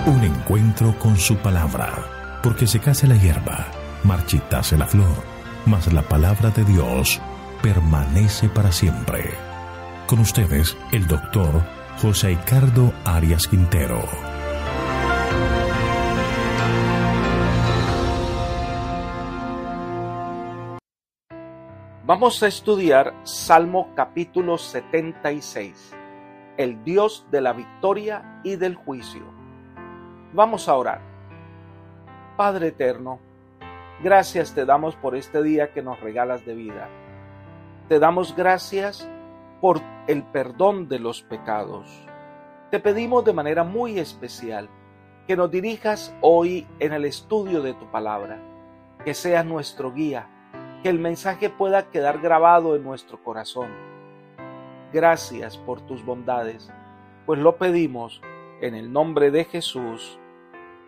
Un encuentro con su palabra, porque secase la hierba, marchitase la flor, mas la palabra de Dios permanece para siempre. Con ustedes, el doctor José Ricardo Arias Quintero. Vamos a estudiar Salmo capítulo 76, el Dios de la victoria y del juicio. Vamos a orar. Padre eterno, gracias te damos por este día que nos regalas de vida. Te damos gracias por el perdón de los pecados. Te pedimos de manera muy especial que nos dirijas hoy en el estudio de tu palabra, que seas nuestro guía, que el mensaje pueda quedar grabado en nuestro corazón. Gracias por tus bondades, pues lo pedimos en el nombre de Jesús.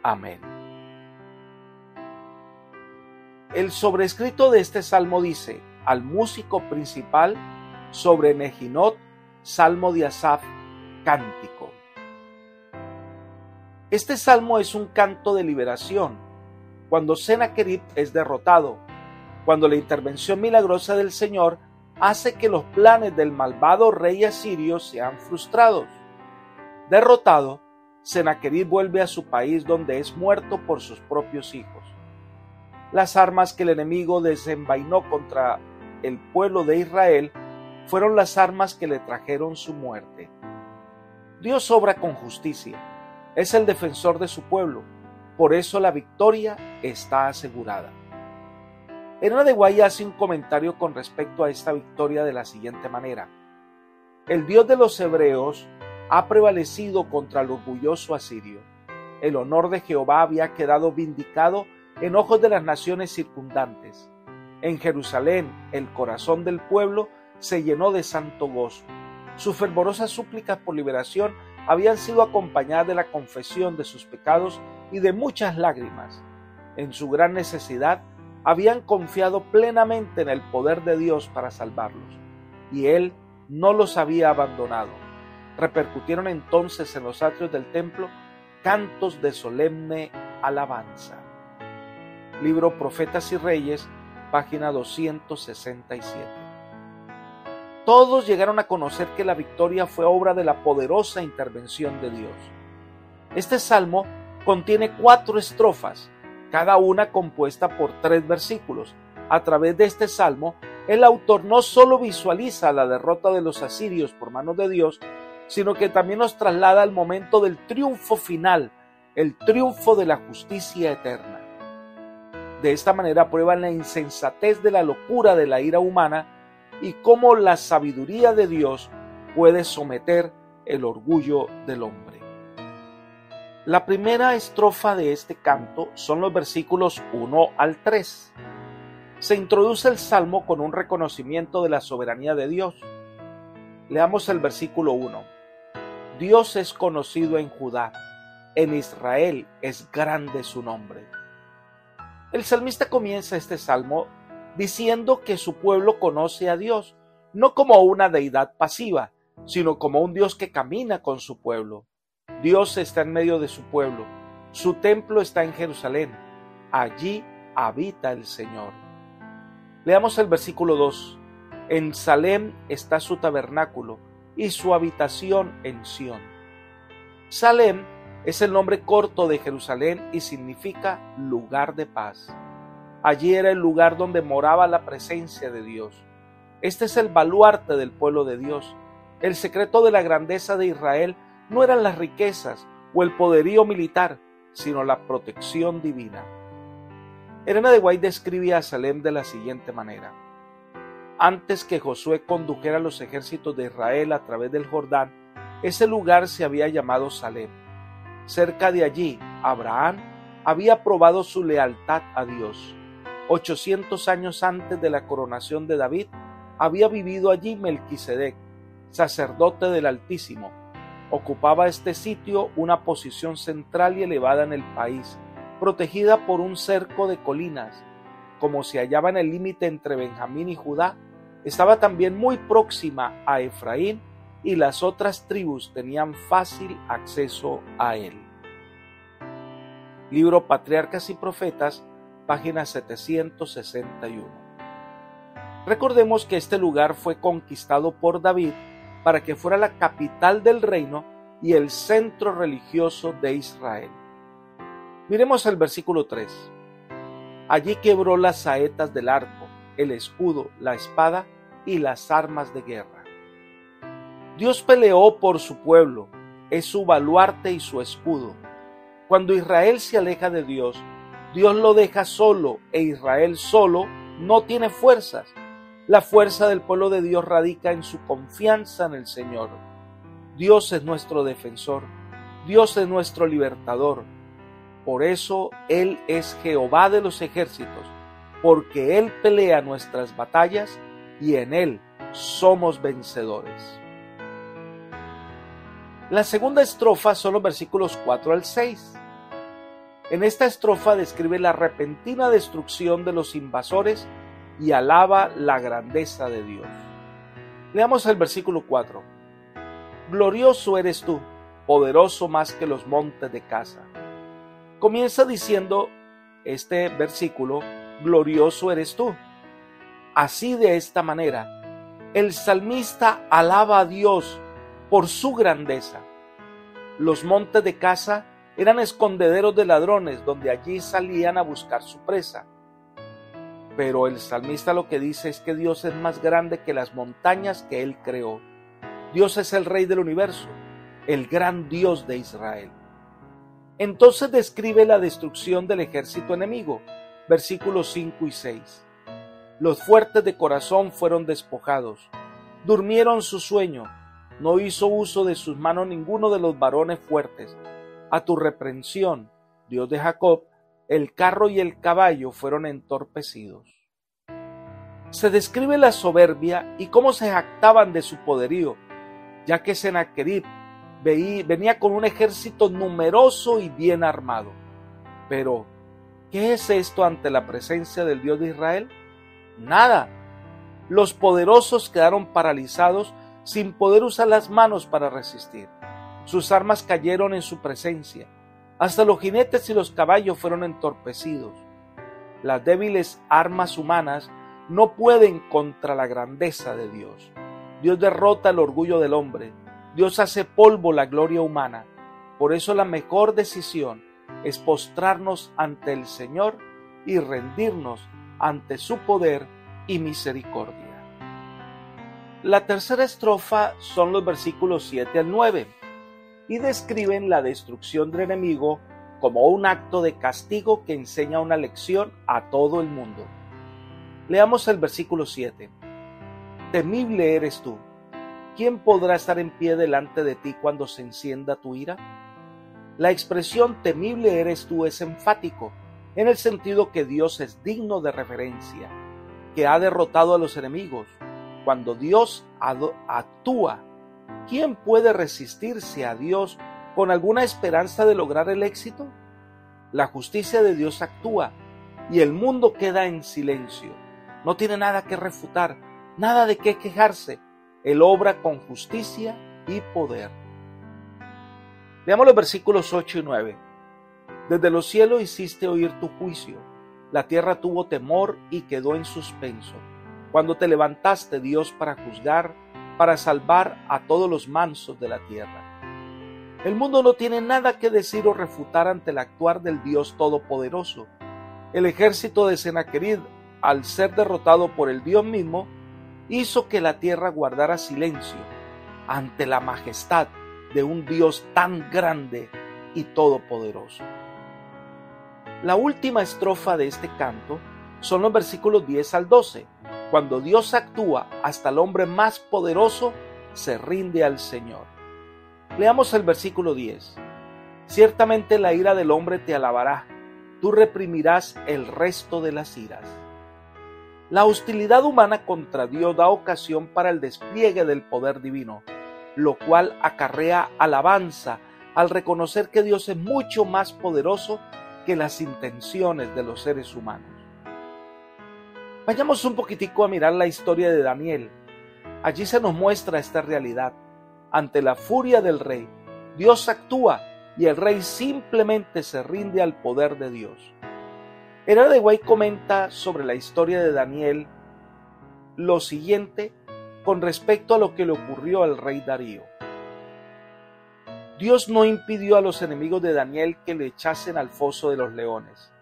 Amén. El sobrescrito de este salmo dice: al músico principal, sobre Nejinot, salmo de Asaf, cántico. Este salmo es un canto de liberación, cuando Sennacherib es derrotado, cuando la intervención milagrosa del Señor hace que los planes del malvado rey asirio sean frustrados. Derrotado, Sennacherib vuelve a su país, donde es muerto por sus propios hijos. Las armas que el enemigo desenvainó contra el pueblo de Israel fueron las armas que le trajeron su muerte. Dios obra con justicia, es el defensor de su pueblo, por eso la victoria está asegurada. Elena de White hace un comentario con respecto a esta victoria de la siguiente manera: el Dios de los hebreos ha prevalecido contra el orgulloso asirio. El honor de Jehová había quedado vindicado en ojos de las naciones circundantes. En Jerusalén, el corazón del pueblo se llenó de santo gozo. Sus fervorosas súplicas por liberación habían sido acompañadas de la confesión de sus pecados y de muchas lágrimas. En su gran necesidad, habían confiado plenamente en el poder de Dios para salvarlos, y Él no los había abandonado. Repercutieron entonces en los atrios del templo cantos de solemne alabanza. Libro Profetas y Reyes, página 267. Todos llegaron a conocer que la victoria fue obra de la poderosa intervención de Dios. Este salmo contiene 4 estrofas, cada una compuesta por 3 versículos. A través de este salmo, el autor no solo visualiza la derrota de los asirios por manos de Dios, sino que también nos traslada al momento del triunfo final, el triunfo de la justicia eterna. De esta manera prueban la insensatez de la locura de la ira humana y cómo la sabiduría de Dios puede someter el orgullo del hombre. La primera estrofa de este canto son los versículos 1 al 3. Se introduce el salmo con un reconocimiento de la soberanía de Dios. Leamos el versículo 1. Dios es conocido en Judá, en Israel es grande su nombre. El salmista comienza este salmo diciendo que su pueblo conoce a Dios, no como una deidad pasiva, sino como un Dios que camina con su pueblo. Dios está en medio de su pueblo, su templo está en Jerusalén, allí habita el Señor. Leamos el versículo 2. En Salem está su tabernáculo y su habitación en Sión. Salem es el nombre corto de Jerusalén y significa lugar de paz. Allí era el lugar donde moraba la presencia de Dios. Este es el baluarte del pueblo de Dios. El secreto de la grandeza de Israel no eran las riquezas o el poderío militar, sino la protección divina. Elena de White describe a Salem de la siguiente manera: antes que Josué condujera los ejércitos de Israel a través del Jordán, ese lugar se había llamado Salem. Cerca de allí, Abraham había probado su lealtad a Dios. 800 años antes de la coronación de David, había vivido allí Melquisedec, sacerdote del Altísimo. Ocupaba este sitio una posición central y elevada en el país, protegida por un cerco de colinas. Como se hallaba en el límite entre Benjamín y Judá, estaba también muy próxima a Efraín y las otras tribus tenían fácil acceso a él. Libro Patriarcas y Profetas, página 761. Recordemos que este lugar fue conquistado por David para que fuera la capital del reino y el centro religioso de Israel. Miremos el versículo 3. Allí quebró las saetas del arco, el escudo, la espada y las armas de guerra. Dios peleó por su pueblo, es su baluarte y su escudo. Cuando Israel se aleja de Dios, Dios lo deja solo e Israel solo no tiene fuerzas. La fuerza del pueblo de Dios radica en su confianza en el Señor. Dios es nuestro defensor, Dios es nuestro libertador. Por eso Él es Jehová de los ejércitos, porque Él pelea nuestras batallas y en Él somos vencedores. La segunda estrofa son los versículos 4 al 6. En esta estrofa describe la repentina destrucción de los invasores y alaba la grandeza de Dios. Leamos el versículo 4. Glorioso eres tú, poderoso más que los montes de Casa. Comienza diciendo este versículo, glorioso eres tú. Así, de esta manera, el salmista alaba a Dios por su grandeza. Los montes de Casa eran escondederos de ladrones, donde allí salían a buscar su presa. Pero el salmista lo que dice es que Dios es más grande que las montañas que Él creó. Dios es el Rey del universo, el gran Dios de Israel. Entonces describe la destrucción del ejército enemigo, versículos 5 y 6. Los fuertes de corazón fueron despojados, durmieron su sueño, no hizo uso de sus manos ninguno de los varones fuertes. A tu reprensión, Dios de Jacob, el carro y el caballo fueron entorpecidos. Se describe la soberbia y cómo se jactaban de su poderío, ya que Sennacherib venía con un ejército numeroso y bien armado. Pero, ¿qué es esto ante la presencia del Dios de Israel? Nada. Los poderosos quedaron paralizados sin poder usar las manos para resistir. Sus armas cayeron en su presencia. Hasta los jinetes y los caballos fueron entorpecidos. Las débiles armas humanas no pueden contra la grandeza de Dios. Dios derrota el orgullo del hombre. Dios hace polvo la gloria humana. Por eso la mejor decisión es postrarnos ante el Señor y rendirnos ante su poder y misericordia. La tercera estrofa son los versículos 7 al 9 y describen la destrucción del enemigo como un acto de castigo que enseña una lección a todo el mundo. Leamos el versículo 7. Temible eres tú. ¿Quién podrá estar en pie delante de ti cuando se encienda tu ira? La expresión temible eres tú es enfático, en el sentido que Dios es digno de reverencia, que ha derrotado a los enemigos. Cuando Dios actúa, ¿quién puede resistirse a Dios con alguna esperanza de lograr el éxito? La justicia de Dios actúa y el mundo queda en silencio. No tiene nada que refutar, nada de qué quejarse. Él obra con justicia y poder. Veamos los versículos 8 y 9. Desde los cielos hiciste oír tu juicio. La tierra tuvo temor y quedó en suspenso. Cuando te levantaste, Dios, para juzgar, para salvar a todos los mansos de la tierra. El mundo no tiene nada que decir o refutar ante el actuar del Dios Todopoderoso. El ejército de Sennacherib, al ser derrotado por el Dios mismo, hizo que la tierra guardara silencio ante la majestad de un Dios tan grande y todopoderoso. La última estrofa de este canto son los versículos 10 al 12. Cuando Dios actúa, hasta el hombre más poderoso se rinde al Señor. Leamos el versículo 10. Ciertamente la ira del hombre te alabará, tú reprimirás el resto de las iras. La hostilidad humana contra Dios da ocasión para el despliegue del poder divino, lo cual acarrea alabanza al reconocer que Dios es mucho más poderoso que las intenciones de los seres humanos. Vayamos un poquitico a mirar la historia de Daniel. Allí se nos muestra esta realidad. Ante la furia del rey, Dios actúa y el rey simplemente se rinde al poder de Dios. Ellen G. White comenta sobre la historia de Daniel lo siguiente con respecto a lo que le ocurrió al rey Darío. Dios no impidió a los enemigos de Daniel que le echasen al foso de los leones.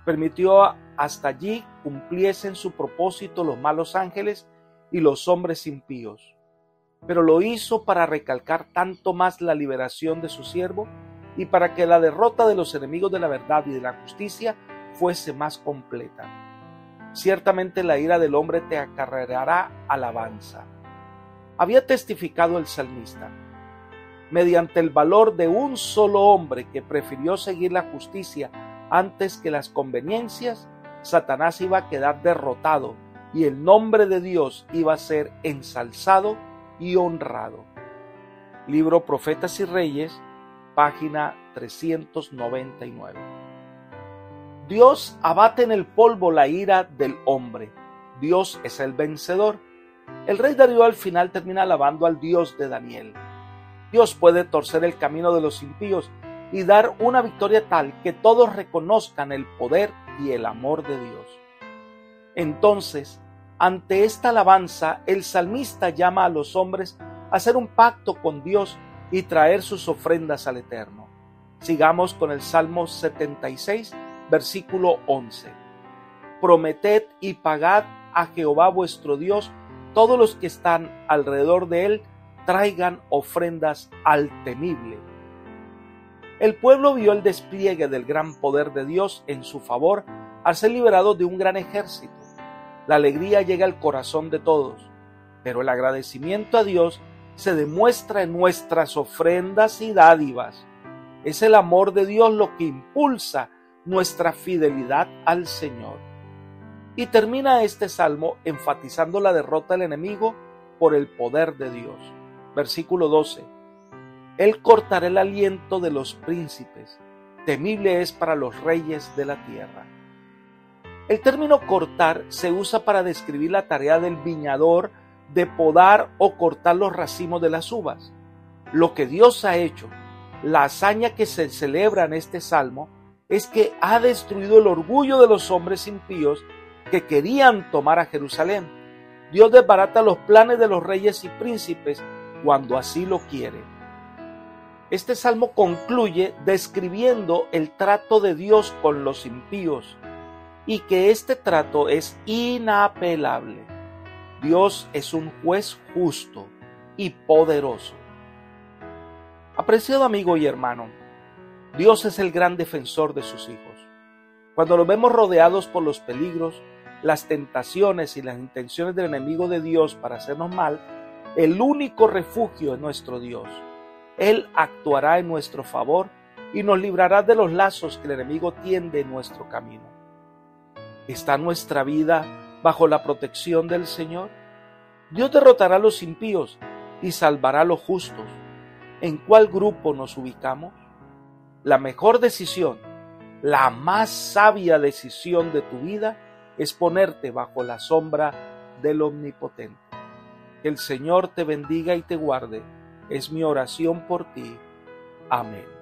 Permitió hasta allí cumpliesen su propósito los malos ángeles y los hombres impíos. Pero lo hizo para recalcar tanto más la liberación de su siervo y para que la derrota de los enemigos de la verdad y de la justicia fuese más completa. Ciertamente la ira del hombre te acarreará alabanza. Había testificado el salmista: mediante el valor de un solo hombre que prefirió seguir la justicia antes que las conveniencias, Satanás iba a quedar derrotado y el nombre de Dios iba a ser ensalzado y honrado. Libro Profetas y Reyes, página 399. Dios abate en el polvo la ira del hombre. Dios es el vencedor. El rey Darío al final termina alabando al Dios de Daniel. Dios puede torcer el camino de los impíos y dar una victoria tal que todos reconozcan el poder y el amor de Dios. Entonces, ante esta alabanza, el salmista llama a los hombres a hacer un pacto con Dios y traer sus ofrendas al Eterno. Sigamos con el Salmo 76, versículo 11. Prometed y pagad a Jehová vuestro Dios, todos los que están alrededor de él traigan ofrendas al temible. El pueblo vio el despliegue del gran poder de Dios en su favor al ser liberado de un gran ejército. La alegría llega al corazón de todos, pero el agradecimiento a Dios se demuestra en nuestras ofrendas y dádivas. Es el amor de Dios lo que impulsa nuestra fidelidad al Señor. Y termina este salmo enfatizando la derrota del enemigo por el poder de Dios. Versículo 12. Él cortará el aliento de los príncipes, temible es para los reyes de la tierra. El término cortar se usa para describir la tarea del viñador de podar o cortar los racimos de las uvas. Lo que Dios ha hecho, la hazaña que se celebra en este salmo, es que ha destruido el orgullo de los hombres impíos que querían tomar a Jerusalén. Dios desbarata los planes de los reyes y príncipes cuando así lo quiere. Este salmo concluye describiendo el trato de Dios con los impíos y que este trato es inapelable. Dios es un juez justo y poderoso. Apreciado amigo y hermano, Dios es el gran defensor de sus hijos. Cuando los vemos rodeados por los peligros, las tentaciones y las intenciones del enemigo de Dios para hacernos mal, el único refugio es nuestro Dios. Él actuará en nuestro favor y nos librará de los lazos que el enemigo tiende en nuestro camino. ¿Está nuestra vida bajo la protección del Señor? Dios derrotará a los impíos y salvará a los justos. ¿En cuál grupo nos ubicamos? La mejor decisión, la más sabia decisión de tu vida es ponerte bajo la sombra del Omnipotente. Que el Señor te bendiga y te guarde. Es mi oración por ti. Amén.